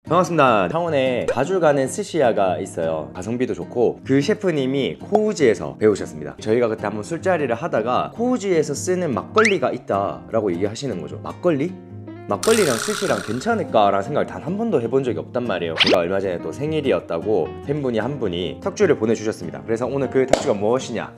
반갑습니다. 창원에 자주 가는 스시야가 있어요. 가성비도 좋고 그 셰프님이 코우지에서 배우셨습니다. 저희가 그때 한번 술자리를 하다가 코우지에서 쓰는 막걸리가 있다 라고 얘기하시는 거죠. 막걸리? 막걸리랑 스시랑 괜찮을까? 라는 생각을 단 한 번도 해본 적이 없단 말이에요. 제가 얼마 전에 또 생일이었다고 팬분이 한 분이 탁주를 보내주셨습니다. 그래서 오늘 그 탁주가 무엇이냐?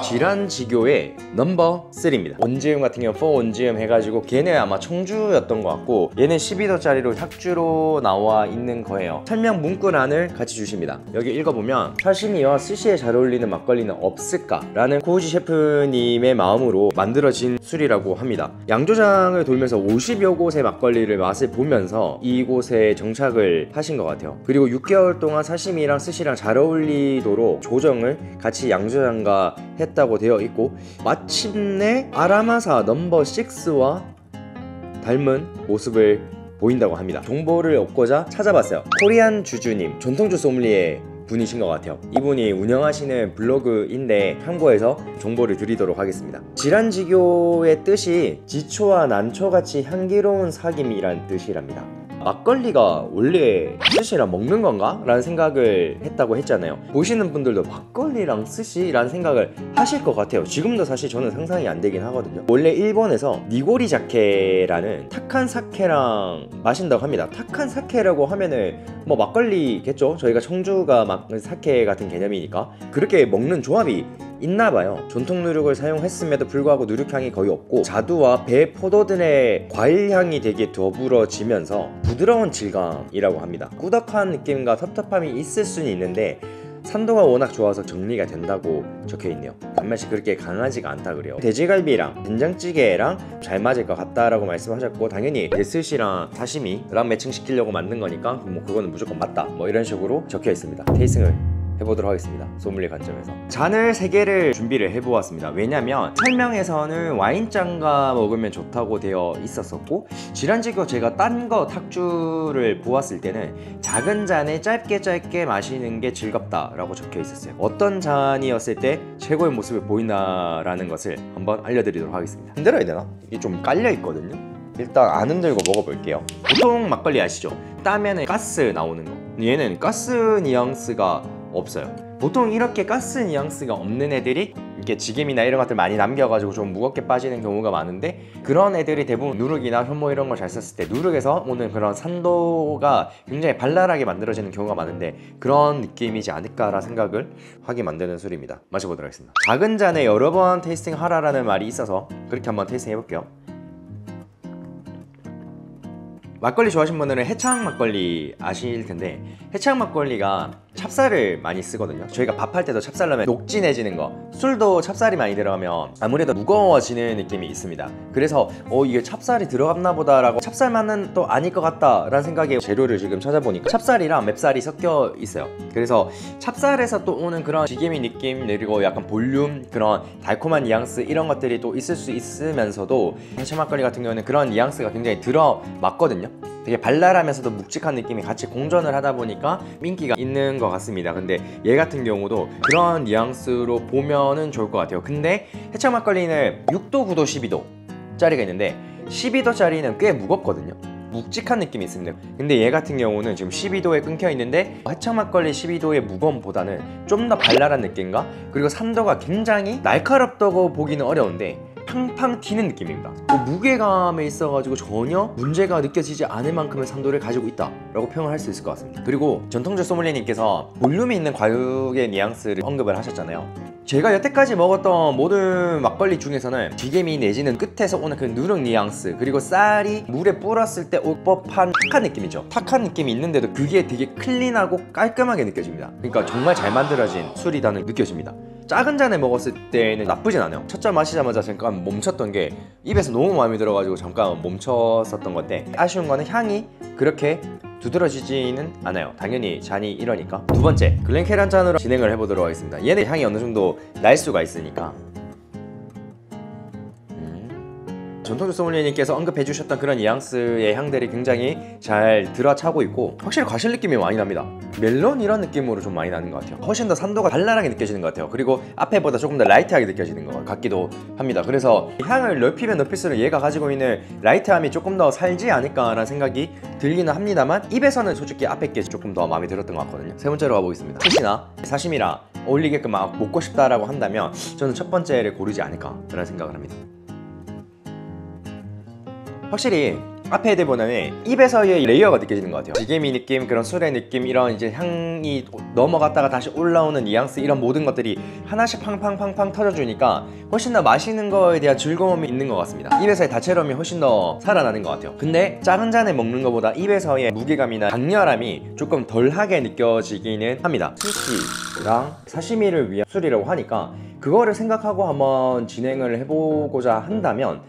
지란지교의 넘버 3입니다. 온지음 같은 경우는 4 온지음 해가지고 걔네 아마 청주였던 것 같고 얘는 12도짜리로 탁주로 나와 있는 거예요. 설명 문구란을 같이 주십니다. 여기 읽어보면 사시미와 스시에 잘 어울리는 막걸리는 없을까? 라는 코우지 셰프님의 마음으로 만들어진 술이라고 합니다. 양조장을 돌면서 50여 곳의 막걸리를 맛을 보면서 이곳에 정착을 하신 것 같아요. 그리고 6개월 동안 사시미랑 스시랑 잘 어울리도록 조정을 같이 양조장과 했다고 되어 있고 마침내 아라마사 넘버 6와 닮은 모습을 보인다고 합니다. 정보를 얻고자 찾아봤어요. 코리안 주주님, 전통주 소믈리에 분이신 것 같아요. 이분이 운영하시는 블로그인데 참고해서 정보를 드리도록 하겠습니다. 지란지교의 뜻이 지초와 난초같이 향기로운 사김이란 뜻이랍니다. 막걸리가 원래 스시랑 먹는 건가? 라는 생각을 했다고 했잖아요. 보시는 분들도 막걸리랑 스시라는 생각을 하실 것 같아요. 지금도 사실 저는 상상이 안 되긴 하거든요. 원래 일본에서 니고리 자케라는 탁한 사케랑 마신다고 합니다. 탁한 사케라고 하면은 뭐 막걸리겠죠? 저희가 청주가 막 사케 같은 개념이니까 그렇게 먹는 조합이 있나봐요. 전통 누룩을 사용했음에도 불구하고 누룩향이 거의 없고 자두와 배, 포도 등의 과일향이 되게 더불어지면서 부드러운 질감이라고 합니다. 꾸덕한 느낌과 텁텁함이 있을 수는 있는데 산도가 워낙 좋아서 정리가 된다고 적혀있네요. 단맛이 그렇게 강하지가 않다 그래요. 돼지갈비랑 된장찌개랑 잘 맞을 것 같다라고 말씀하셨고 당연히 데스시랑 사시미랑 매칭시키려고 만든 거니까 뭐 그거는 무조건 맞다 뭐 이런 식으로 적혀있습니다. 테이스팅을 해보도록 하겠습니다. 소믈리에 관점에서 잔을 3개를 준비를 해보았습니다. 왜냐면 설명에서는 와인잔과 먹으면 좋다고 되어 있었었고 지란지교 제가 딴 거 탁주를 보았을 때는 작은 잔에 짧게 마시는 게 즐겁다 라고 적혀 있었어요. 어떤 잔이었을 때 최고의 모습을 보이나라는 것을 한번 알려드리도록 하겠습니다. 흔들어야 되나? 이게 좀 깔려 있거든요. 일단 안 흔들고 먹어볼게요. 보통 막걸리 아시죠? 따면은 가스 나오는 거. 얘는 가스 뉘앙스가 없어요. 보통 이렇게 가스 뉘앙스가 없는 애들이 이렇게 지김이나 이런 것들 많이 남겨가지고 좀 무겁게 빠지는 경우가 많은데 그런 애들이 대부분 누룩이나 현모 이런 걸 잘 썼을 때 누룩에서 오는 그런 산도가 굉장히 발랄하게 만들어지는 경우가 많은데 그런 느낌이지 않을까라 생각을 하게 만드는 술입니다. 마셔보도록 하겠습니다. 작은 잔에 여러 번 테이스팅 하라라는 말이 있어서 그렇게 한번 테이스팅 해볼게요. 막걸리 좋아하시는 분들은 해창 막걸리 아실 텐데 해창 막걸리가 찹쌀을 많이 쓰거든요. 저희가 밥할 때도 찹쌀 넣으면 녹진해지는 거, 술도 찹쌀이 많이 들어가면 아무래도 무거워지는 느낌이 있습니다. 그래서 이게 찹쌀이 들어갔나 보다 라고 찹쌀 맛은 또 아닐 것 같다 라는 생각에 재료를 지금 찾아보니까 찹쌀이랑 맵쌀이 섞여 있어요. 그래서 찹쌀에서 또 오는 그런 지게미 느낌 그리고 약간 볼륨, 그런 달콤한 뉘앙스 이런 것들이 또 있을 수 있으면서도 해창 막걸리 같은 경우는 그런 뉘앙스가 굉장히 들어맞거든요. 되게 발랄하면서도 묵직한 느낌이 같이 공존을 하다 보니까 인기가 있는 것 같습니다. 근데 얘 같은 경우도 그런 뉘앙스로 보면은 좋을 것 같아요. 근데 해창 막걸리는 6도, 9도, 12도 짜리가 있는데 12도짜리는 꽤 무겁거든요. 묵직한 느낌이 있습니다. 근데 얘 같은 경우는 지금 12도에 끊겨 있는데 해창 막걸리 12도의 무거움보다는 좀 더 발랄한 느낌과 그리고 산도가 굉장히 날카롭다고 보기는 어려운데 팡팡 튀는 느낌입니다. 무게감에 있어가지고 전혀 문제가 느껴지지 않을 만큼의 산도를 가지고 있다 라고 표현을 할 수 있을 것 같습니다. 그리고 전통주 소믈리에님께서 볼륨이 있는 과육의 뉘앙스를 언급을 하셨잖아요. 제가 여태까지 먹었던 모든 막걸리 중에서는 비계미 내지는 끝에서 오는 그 누룩 뉘앙스 그리고 쌀이 물에 불었을 때 올 법한 탁한 느낌이죠. 탁한 느낌이 있는데도 그게 되게 클린하고 깔끔하게 느껴집니다. 그러니까 정말 잘 만들어진 술이라는 느껴집니다. 작은 잔에 먹었을 때는 나쁘진 않아요. 첫 잔 마시자마자 잠깐 멈췄던 게 입에서 너무 마음에 들어가지고 잠깐 멈췄었던 건데 아쉬운 거는 향이 그렇게 두드러지지는 않아요. 당연히 잔이 이러니까. 두 번째 글렌캐란 잔으로 진행을 해보도록 하겠습니다. 얘는 향이 어느 정도 날 수가 있으니까 전통주 소믈리에님께서 언급해 주셨던 그런 뉘앙스의 향들이 굉장히 잘 들어차고 있고 확실히 과실 느낌이 많이 납니다. 멜론 이런 느낌으로 좀 많이 나는 것 같아요. 훨씬 더 산도가 발랄하게 느껴지는 것 같아요. 그리고 앞에보다 조금 더 라이트하게 느껴지는 것 같기도 합니다. 그래서 향을 넓히면 넓힐수록 얘가 가지고 있는 라이트함이 조금 더 살지 않을까라는 생각이 들기는 합니다만 입에서는 솔직히 앞에 게 조금 더 마음에 들었던 것 같거든요. 세 번째로 가보겠습니다. 스시나 사시미랑 어울리게끔 막 먹고 싶다라고 한다면 저는 첫 번째를 고르지 않을까라는 생각을 합니다. 확실히 앞에 애들보다는 입에서의 레이어가 느껴지는 것 같아요. 지게미 느낌, 그런 술의 느낌, 이런 이제 향이 넘어갔다가 다시 올라오는 뉘앙스, 이런 모든 것들이 하나씩 팡팡팡팡 터져주니까 훨씬 더 마시는 거에 대한 즐거움이 있는 것 같습니다. 입에서의 다채로움이 훨씬 더 살아나는 것 같아요. 근데 작은 잔에 먹는 것보다 입에서의 무게감이나 강렬함이 조금 덜하게 느껴지기는 합니다. 스시랑 사시미를 위한 술이라고 하니까 그거를 생각하고 한번 진행을 해보고자 한다면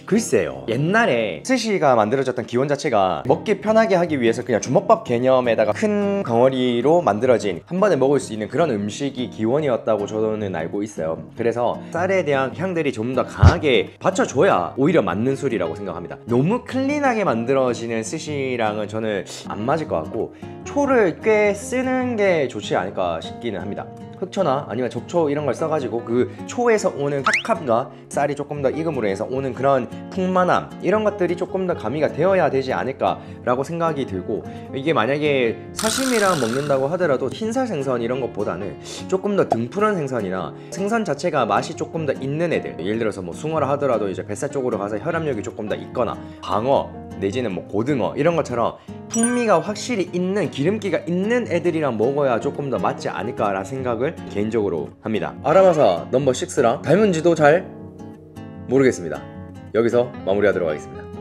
글쎄요, 옛날에 스시가 만들어졌던 기원 자체가 먹기 편하게 하기 위해서 그냥 주먹밥 개념에다가 큰 덩어리로 만들어진 한 번에 먹을 수 있는 그런 음식이 기원이었다고 저는 알고 있어요. 그래서 쌀에 대한 향들이 좀 더 강하게 받쳐줘야 오히려 맞는 술이라고 생각합니다. 너무 클린하게 만들어지는 스시랑은 저는 안 맞을 것 같고 초를 꽤 쓰는 게 좋지 않을까 싶기는 합니다. 흑초나 아니면 적초 이런 걸 써가지고 그 초에서 오는 탁함과 쌀이 조금 더 익음으로 해서 오는 그런 풍만함, 이런 것들이 조금 더 가미가 되어야 되지 않을까 라고 생각이 들고, 이게 만약에 사시미랑 먹는다고 하더라도 흰살 생선 이런 것보다는 조금 더 등푸른 생선이나 생선 자체가 맛이 조금 더 있는 애들, 예를 들어서 뭐 숭어라 하더라도 이제 뱃살 쪽으로 가서 혈압력이 조금 더 있거나 방어 내지는 뭐 고등어 이런 것처럼 풍미가 확실히 있는, 기름기가 있는 애들이랑 먹어야 조금 더 맞지 않을까라는 생각을 개인적으로 합니다. 아라마사 넘버 6랑 닮은지도 잘 모르겠습니다. 여기서 마무리하도록 하겠습니다.